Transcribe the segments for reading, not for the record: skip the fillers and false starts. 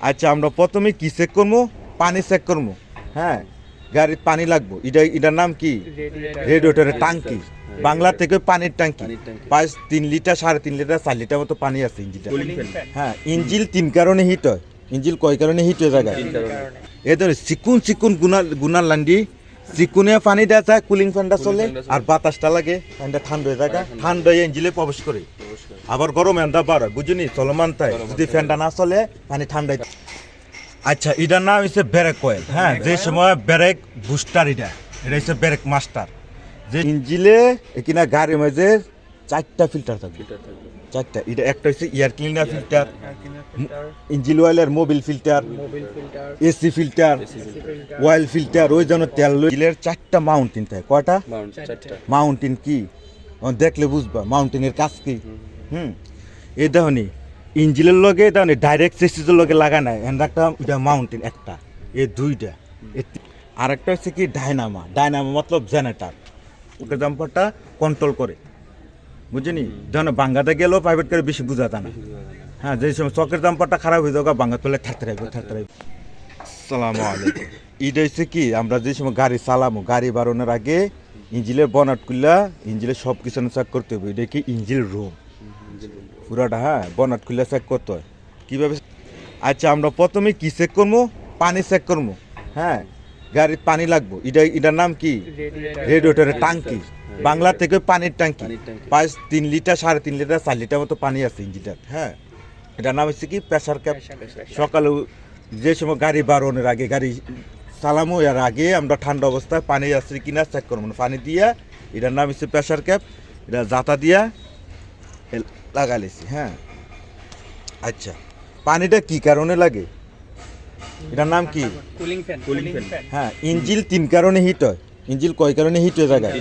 আচ্ছা, আমরা প্রথমে কি চেক করবো? পানি চেক করবো। হ্যাঁ, গাড়ির পানি লাগবো। এটার নাম কি? রেডিয়েটরের টাঙ্কি। বাংলা থেকে পানির টাঙ্কি। 3 লিটার 3.5 লিটার 4 লিটার মতো পানি আছে ইঞ্জিনটা। হ্যাঁ, ইঞ্জিন 3 কারণে হিট হয়। ইঞ্জিন কয় কারণে হিট হয়ে যায়? এ ধরে চিকুন গুনার লান্ডি চিকুনে পানি দেওয়া যায়, কুলিং ফ্যানটা চলে আর বাতাসটা লাগে, ফ্যানটা ঠান্ডা হয়ে যায়, ঠান্ডা হয়ে ইঞ্জিনে প্রবেশ করে। আবার গরম এন্দা বার হয়, বুঝুনি? চলমান তাই যদি ফ্যানটা না চলে পানি ঠান্ডা। আচ্ছা, এটার নাম হচ্ছে ব্রেক কয়েল। হ্যাঁ, যে সময় ব্রেক বুস্টার, এটা হচ্ছে ব্রেক মাস্টার। যে ইঞ্জিনে কিনা গাড়ির মাঝে 4টা ফিল্টার থাকবে। 4টা। এটা একটা হচ্ছে এয়ার ক্লিনার ফিল্টার, ইঞ্জিন অয়েলের Mobil filter, AC filter, oil filter. ওই জন্য তেল ইঞ্জিনের 4টা মাউন্টেন থাকে। কয়টা মাউন্টেন? কি দেখলে বুঝবা মাউন্টেনের কাজ কি। এই দেখনি ইঞ্জিনের লগে দেখনি ডাইরেক্ট চেসিসের লগে লাগা নাই, একটা এটা মাউন্টেন একটা, এই দুইটা। আরেকটা হচ্ছে কি ডাইনামা মতলব জেনারেটার, ওকে জাম্পারটা কন্ট্রোল করে, বুঝিনি? যেন বাঙ্গাতে গেলেও প্রাইভেট করে বেশি বুঝাতা না। হ্যাঁ, যে সময় চকের জাম্পারটা খারাপ হয়ে যাবে, বাঙ্গা তোলে থাকতে আসসালামু আলাইকুম। এটা হচ্ছে কি, আমরা যে সময় গাড়ি চালামো, গাড়ি বাড়ানোর আগে ইঞ্জিনের বনাট খুললা ইঞ্জিনের সব কিছু চেক করতে হবে। এটা কি ইঞ্জিন রুম পুরাটা। হ্যাঁ, বনাট খুললা চেক করতে হয় কীভাবে? আচ্ছা, আমরা প্রথমে কি চেক করবো? পানি চেক করবো। হ্যাঁ, গাড়ির পানি লাগবো। এটার নাম কি? রেডিয়েটরের টাঙ্কি। বাংলা থেকে পানির টাঙ্কি। 3 লিটার 3.5 লিটার 4 লিটার মতো পানি আছে ইঞ্জিনটার। হ্যাঁ, এটার নাম হচ্ছে কি প্রেসার ক্যাপ। সকালে যে সময় গাড়ি বাড়ানোর আগে, গাড়ি চালামো এর আগে আমরা ঠান্ডা অবস্থায় পানি আসছে কিনা চেক করবো। পানি দিয়া, এটার নাম হচ্ছে প্রেসার ক্যাপ। এটা জাতা দিয়া লাগালেছি। হ্যাঁ, আচ্ছা, পানিটা কি কারণে লাগে? এটার নাম কি? Cooling fan. হ্যাঁ, ইঞ্জিন 3 কারণে হিট হয়। ইঞ্জিন কয় কারণে হিট হয়ে যায়?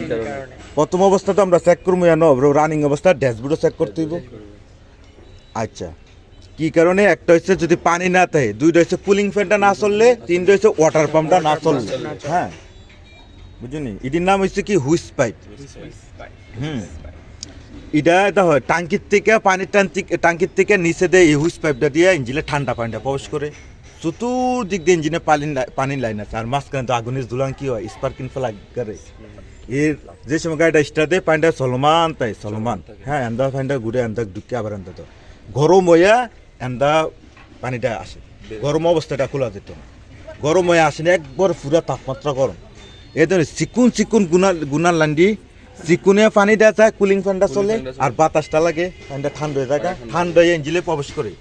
প্রথম অবস্থা তো আমরা চেক করবো রানিং অবস্থা, ড্যাশবোর্ডও চেক করতে হইব। আচ্ছা, কি কারণে? একটা হচ্ছে যদি পানি না থাকে, 2টা হচ্ছে কুলিং ফ্যানটা না চললে, 3টা হচ্ছে ওয়াটার পাম্পটা না চললে। হ্যাঁ, বুঝলি? এটির নাম হচ্ছে কি হুইস পাইপ। এটা হয় টাঙ্কির থেকে পানির টাঙ্কির থেকে নিচে দেয়, এই হুইস পাইপটা দিয়ে ইঞ্জিনে ঠান্ডা পানিটা প্রবেশ করে। চতুর্দিক দিয়ে ইঞ্জিনে পানির লাইন আছে, আর মাঝখানে তো আগুনের ধুলাং কি হয়, স্পার্কিং ফ্লাগ করে। এর যে সময় গাড়িটা স্টার্ট দেয়, পানিটা চলমান। হ্যাঁ, এন্দা পানিটা ঘুরে এন্দা ঢুকে আবার এন্দা তো গরম হইয়া এন্দা পানিটা আসে। গরম অবস্থাটা খোলা যেত না, গরম হয়ে আসে না, একবার পুরা তাপমাত্রা গরম। এই ধরে চিকুন গুনার লান্ডি চিকুনে পানি দেওয়া যায়, কুলিং ফ্যানটা চলে আর বাতাসটা লাগে, ফ্যানটা ঠান্ডা হয়ে যায়, ঠান্ডা হয়ে ইঞ্জিনে প্রবেশ করে।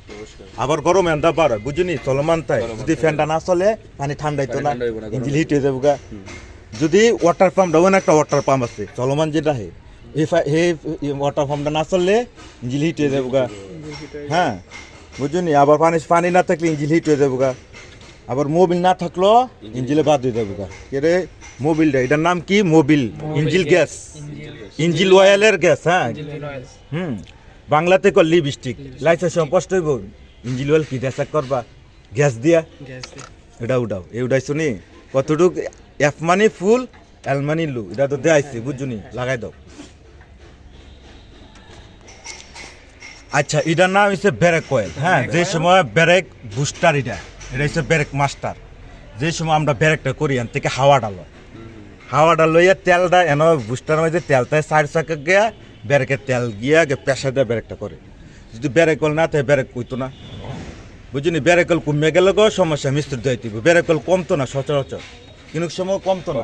আবার গরম এন্দা বার হয়, বুঝুনি? চলমান তাই যদি ফ্যানটা না চলে পানি ঠান্ডা হইতো না, ইঞ্জিন হিট হয়ে যাবো গা। যদি ওয়াটার পাম্প ডাউন, একটা ওয়াটার পাম্প আছে চলমান যেটা, ওয়াটার পাম্পটা না চললে ইঞ্জিন হিট হয়ে যাবো গা। হ্যাঁ, বুঝুনি? আবার পানি না থাকলে ইঞ্জিন হিট হয়ে যাবো গা। আবার মোবিল না থাকলো ইঞ্জিলে বাদ হয়ে যাবো গা। কে মোবিলটা, এটার নাম কি? মোবিল ইঞ্জিল গ্যাস, ইঞ্জিল অয়েলের গ্যাস। হ্যাঁ, বাংলাতে কর লিপস্টিক। লাইসেন্স স্পষ্ট হইব ইঞ্জিল অয়েল কি চেক করবা? গ্যাস দিয়া। এটা উঠাও, এই উঠাইছো নি? কতটুক এফ মানি ফুল, এল মানি লু, এটা তো দেয়াইছি, বুঝুনি? লাগাই দাও। আচ্ছা, এটার নাম হচ্ছে ব্রেক কয়েল। হ্যাঁ, যে সময় ব্রেক বুস্টার, এটা হচ্ছে ব্রেক মাস্টার। যে সময় আমরা ব্রেকটা করি, এর থেকে হাওয়াটা লইয়া তেলটা এনে বুস্টার মধ্যে তেলটা 4 চাকা গিয়া ব্রেকের তেল গিয়া প্রেশার দিয়ে ব্রেকটা করে। যদি ব্রেকল না থাকে ব্রেক কইতো না, বুঝলি? ব্রেকল কমে গেলে গো সমস্যা, মিস্ত্রি দিতে হবে। ব্রেকল কমতো না সচরাচর, কিন্তু সময় কমতো না।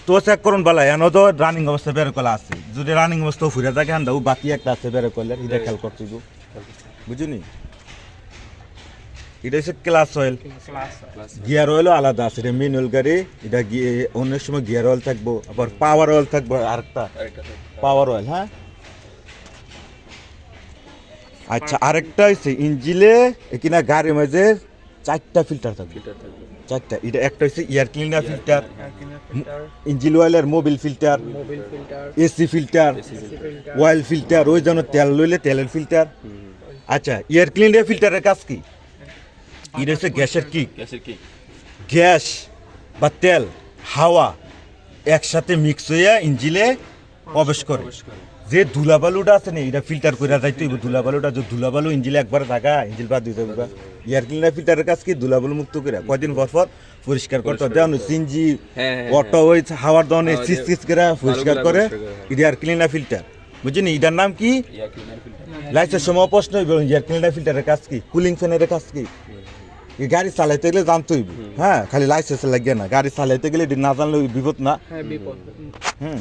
তো চেক করুন বলা এন তো রানিং অবস্থা ব্রেকল আছে। যদি রানিং অবস্থা ফুরে থাকে, হ্যাঁ বাতি একটা আছে ব্রেকলের, এটা খেয়াল করতে হইব, বুঝলি? এটা হচ্ছে ক্লাস অয়েল। গিয়ার অয়েলও আলাদা আছে, এটা ম্যানুয়াল গাড়ি। এটা অনেক সময় গিয়ার অয়েল থাকবো, আবার পাওয়ার অয়েল থাকবো, আরেকটা পাওয়ার অয়েল। হ্যাঁ, আচ্ছা, আরেকটা হচ্ছে ইঞ্জিনে কিনা গাড়ির মাঝে 4টা ফিল্টার থাকবে। 4টা। এটা একটা হচ্ছে এয়ার ক্লিনার ফিল্টার, ইঞ্জিন অয়েলের Mobil filter, AC filter, oil filter. ওই জন্য তেল লইলে তেলের ফিল্টার। আচ্ছা, এয়ার ক্লিনার ফিল্টারের কাজ কি? এটা হচ্ছে গ্যাসের কিক। গ্যাস বা তেল, হাওয়া একসাথে মিক্স হইয়া ইঞ্জিনে প্রবেশ করে। যে ধুলাবালুটা আছে না এটা ফিল্টার করে যাইতে হইব ধুলাবালুটা যে ধুলাবালু ইঞ্জিলে একবার থাকা ইঞ্জিল বাদ দিতে হবে এয়ার ক্লিনার ফিল্টারের কাজ কি ধুলাবালু মুক্ত করে কয়দিন পর পর পরিষ্কার করতে হয় যেমন সিনজি অটো ওই হাওয়ার দনে সিস করে পরিষ্কার করে এয়ার ক্লিনার ফিল্টার বুঝলি এটার নাম কি লাইসেন্সের সময় প্রশ্ন হইব এয়ার ক্লিনার ফিল্টারের কাজ কি কুলিং ফ্যানের কাজ কি এই গাড়ি চালাইতে গেলে জানতে হইব হ্যাঁ খালি লাইসেন্স লাগে না গাড়ি চালাইতে গেলে এটা না জানলে বিপদ না হ্যাঁ বিপদ হুম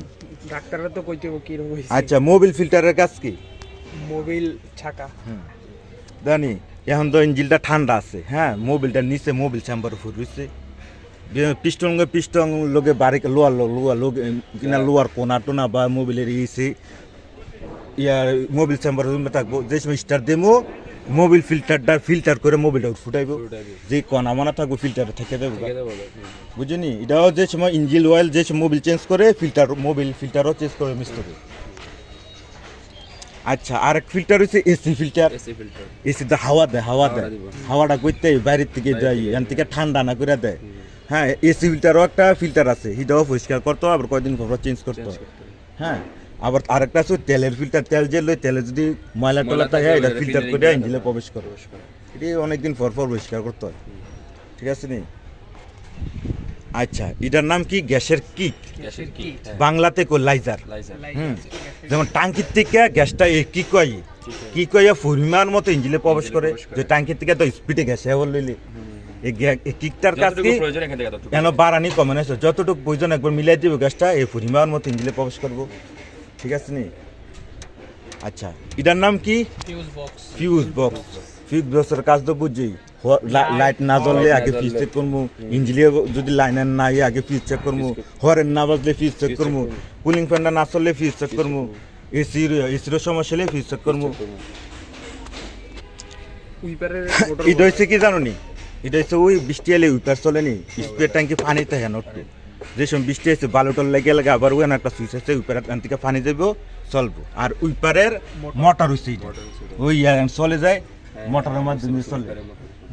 ডাক্তাররা তো কইতে কি রকম হইছে আচ্ছা মোবিল ফিল্টারের কাজ কি মোবিল ছাকা জানি এখন তো ইঞ্জিনটা ঠান্ডা আছে হ্যাঁ মোবিলটা নিচে মোবিল চেম্বার ফুরছে পিস্টন লোকে বাড়ি লোয়ার লোক কিনা লোয়ার কোনা টোনা বা মোবিলের ইসে ইয়ার মোবিল চেম্বার থাকবো যে সময় স্টার দেবো মোবিল ফিল্টারটা ফিল্টার করে মোবিলটা ফুটাইব যে কণা মানা থাকবো ফিল্টারে থেকে দেবো বুঝলি এটাও যে সময় ইঞ্জিন অয়েল যে সময় মোবিল চেঞ্জ করে মোবিল ফিল্টারও চেঞ্জ করে মিস্ত্রি আচ্ছা আর এক ফিল্টার হচ্ছে এসি ফিল্টার এসিতে হাওয়া দেয় হাওয়াটা করতে বাইরের থেকে যাই এখান থেকে ঠান্ডা না করে দেয় হ্যাঁ এসি ফিল্টারও একটা ফিল্টার আছে সেটাও পরিষ্কার করতে হয় আবার কয়েকদিন পর চেঞ্জ করতে হয় হ্যাঁ আবার আরেকটা আছে তেলের ফিল্টার তেল যে লই তেলে যদি ময়লা টলা থাকে এটা ফিল্টার করে ইঞ্জিনে প্রবেশ করে এটি অনেকদিন পর পরিষ্কার করতে হয় ঠিক আছে নি আচ্ছা এটার নাম কি গ্যাসের কিক বাংলাতে কো লাইজার যেমন টাঙ্কির থেকে গ্যাসটা কি কয় পরিমাণ মতো ইঞ্জিনে প্রবেশ করে যে টাঙ্কির থেকে তো স্পিডে গ্যাস হওয়ার লইলে এই কিকটার কাজ কি কেন বাড়ানি কমে না যতটুকু প্রয়োজন একবার মিলাই দিব গ্যাসটা এই পরিমাণ মতো ইঞ্জিনে প্রবেশ করবো ঠিক আছে নি আচ্ছা এটার নাম কি ফিউজ বক্সের কাজ তো বুঝছি লাইট না জ্বললে আগে ফিউজ চেক করবো ইঞ্জিনে যদি লাইনের না আগে ফিউজ চেক করবো হরেন না বাজলে ফিউজ চেক করবো কুলিং ফ্যানটা না চললে ফিউজ চেক করবো এসিরও সমস্যা হলে ফিউজ চেক করবো এটা হচ্ছে কি জানো নি এটা হচ্ছে ওই বৃষ্টি এলে উইপার চলে নি স্প্রে ট্যাঙ্কি পানি থাকে নটকে যে সময় বৃষ্টি আছে বালুটল লেগে লাগে আবার ওখানে একটা সুইচ আছে উইপার থেকে পানি দেবো চলবো আর উইপারের মোটর হচ্ছে ওই চলে যায় মোটরের মাধ্যমে চলে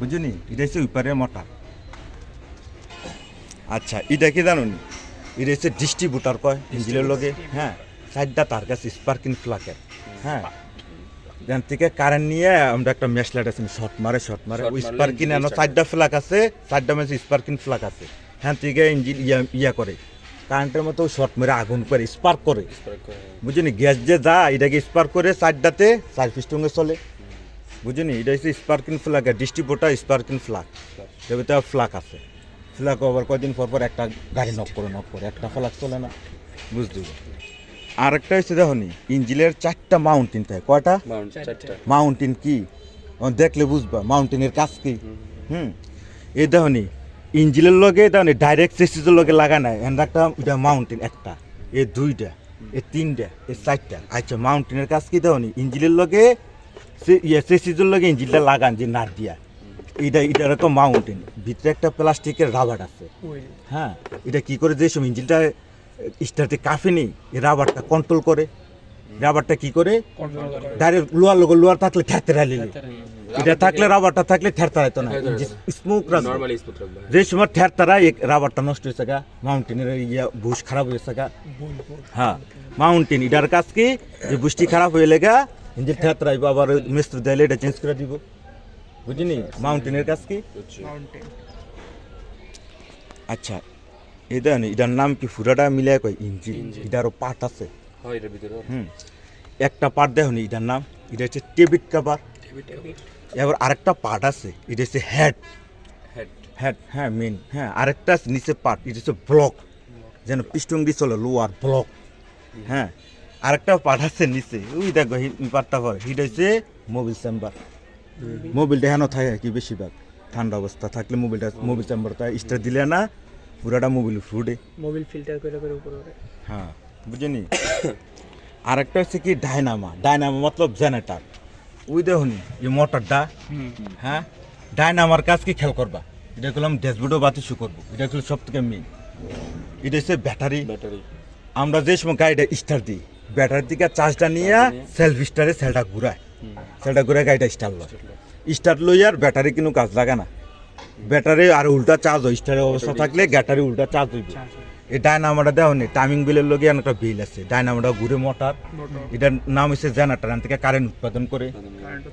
বুঝলি এটা হচ্ছে উইপারের মোটর আচ্ছা এটা কি জানো নি এটা হচ্ছে ডিস্ট্রিবিউটার কয় ইঞ্জিনের লগে হ্যাঁ সাইডটা তার কাছে স্পার্কিং ফ্লাকের হ্যাঁ এখান থেকে কারেন্ট নিয়ে আমরা একটা মেশ লাইট আছে শর্ট মারে ওই স্পার্কিং এনে চারটা ফ্লাক আছে চারটা মেশে স্পার্কিং ফ্লাক আছে হ্যাঁ থেকে ইঞ্জিন ইয়া করে কারেন্টের মতো শর্ট মেরে আগুন করে স্পার্ক করে বুঝলি গ্যাস যে যা এটাকে স্পার্ক করে চারটাতে চার পিস্টনে চলে বুঝলি এটা হচ্ছে sparking flock distributor sparking flock তবে তো ফ্লাক আছে ফ্লাক আবার কয়দিন পর একটা গাড়ি নক করে একটা ফ্লাক চলে না বুঝলি আর একটা হচ্ছে দেখো নি ইঞ্জিনের চারটা মাউন্টেন থাকে কয়টা মাউন্টেন কি দেখলে বুঝবা মাউন্টেনের কাজ কি এই দেখো নি ইঞ্জিনের লগে দেখো ডাইরেক্ট চেসিসের লগে লাগা নাই একটা এটা মাউন্টেন একটা এই দুইটা এই তিনটা এই চারটা আচ্ছা মাউন্টেনের কাজ কি দেখো নি ইঞ্জিনের লগে চেসিসের লগে ইঞ্জিনটা লাগান যে নাট দিয়া এটা এরকম মাউন্টেন ভিতরে একটা প্লাস্টিকের রাবার আছে হ্যাঁ এটা কি করে যে সময় ইঞ্জিনটা স্টার্টে কাফেনি এই রাবারটা কন্ট্রোল করে রাবারটা কি করে ডাইরেক্ট লোয়ার থাকলে ঠেরতে রাইলে এটা থাকলে রাবারটা থাকলে ঠেরতারাইতো না স্মোক যে সময় ঠেরতারা রাবারটা নষ্ট হয়েছে গা মাউন্টেনের বুশ খারাপ হয়েছে গা হ্যাঁ মাউন্টেন এটার কাজ কি যে বুশটি খারাপ হয়ে লেগা ইঞ্জিন ঠেরতারাইব আবার মিস্ত্রি দিলে এটা চেঞ্জ করে দিব বুঝিনি মাউন্টেনের কাজ কি আচ্ছা এটার নাম কি ফুরাটা মিলাই কয় ইঞ্জিন এটারও পার্ট আছে একটা পার্ট দেখো নি এটার নাম এটা হচ্ছে টেবিট কাভার এবার আরেকটা পার্ট আছে এটা হচ্ছে হেড হ্যাঁ মেন হ্যাঁ আরেকটা নিচে পার্ট এটা হচ্ছে ব্লক যেন পিস্টন দিয়ে চলে লোয়ার ব্লক হ্যাঁ আরেকটা পার্ট আছে নিচে ওই দেখো পার্টটা পরে এটা হচ্ছে মোবিল চেম্বার মোবিলটা হেন থাকে কি বেশিরভাগ ঠান্ডা অবস্থা থাকলে মোবিল চেম্বারটা স্টার দিলে না পুরাটা মোবিল ফুটে মোবিল ফিল্টার করে উপরে হ্যাঁ বুঝিনি আরেকটা হচ্ছে কি ডায়নামা মতলব জেনারেটর ওই দেখুনি এই মোটরটা হ্যাঁ ডায়নামার কাজ কি খেয়াল করবা এটা করলাম ড্যাশবোর্ডও বাতি শু করবো এটা হলো সব থেকে মেন এটা হচ্ছে ব্যাটারি আমরা যে সময় গাড়িটা স্টার দিই ব্যাটারি থেকে চার্জটা নিয়ে সেলফ স্টারে সেলটা ঘুরায় গাড়িটা স্টার্ট লই আর ব্যাটারি কিন্তু কাজ লাগে না ব্যাটারি আর উল্টা চার্জ হয় স্টারের অবস্থা থাকলে ব্যাটারি উল্টা চার্জ হইবে এই ডায়নামাটা দেওয়া নেই টাইমিং বিলের লগে একটা বিল আছে ডায়নামাটা ঘুরে মোটর এটার নাম হচ্ছে জেনারেটর এখান থেকে কারেন্ট উৎপাদন করে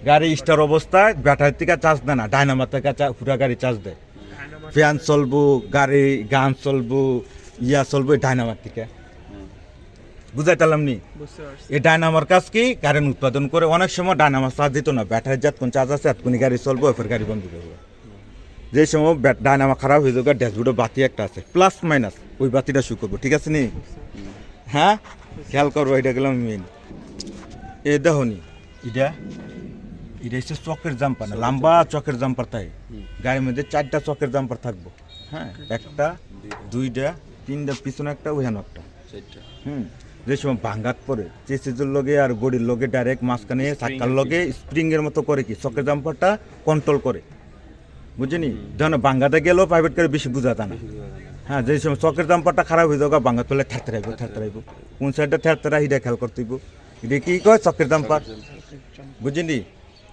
গাড়ি স্টার অবস্থায় ব্যাটারি থেকে চার্জ দেয় না ডায়নামা থেকে পুরা গাড়ি চার্জ দেয় ফ্যান চলবো গাড়ি গান চলবো ইয়া চলবো এই ডায়নামার থেকে বুঝাইতালাম নি বুঝতে পারছি এই ডায়নামার কাজ কি কারেন্ট উৎপাদন করে অনেক সময় ডায়নামা চার্জ দিত না ব্যাটারি যতক্ষণ চার্জ আছে এতক্ষণই গাড়ি চলবো এরপর গাড়ি বন্ধ করবো যে সময় ডায়নামা খারাপ হয়ে যাবে ড্যাশবোর্ডে বাতি একটা আছে প্লাস মাইনাস ওই বাতিটা শু করবো ঠিক আছে নি হ্যাঁ খেয়াল করবো এটা গেলাম মেন এ দেখো নি এটা এটা হচ্ছে চকের জাম্পার না লম্বা চকের জাম্পার তাই গাড়ির মধ্যে 4টা চকের জাম্পার থাকবো হ্যাঁ একটা 2টা 3টা পিছনে একটা ওইখানে একটা যে সময় ভাঙ্গাত পরে চেসিজের লগে আর গড়ির লগে ডাইরেক্ট মাঝখানে চাক্কার লগে স্প্রিং এর মতো করে কি চকের জাম্পারটা কন্ট্রোল করে বুঝিনি ধরেন বাঙ্গাতে গেলেও প্রাইভেট করে বেশি বুঝাতা না হ্যাঁ যে সময় চকের জাম্পারটা খারাপ হয়ে যাবে বাঙ্গা তোলে থেরতেরাইব কোন সাইডটা থেরতেরা এটা খেয়াল করতে হইব এটা কি কয় চকের জাম্পার বুঝিনি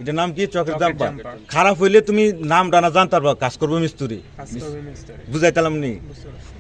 এটার নাম কি চকের জাম্পার খারাপ হইলে তুমি নাম ডানা জানতে পারবা কাজ করবো মিস্ত্রি কাজ করবে মিস্টার বুঝাইতালাম নি বুঝতে পারছি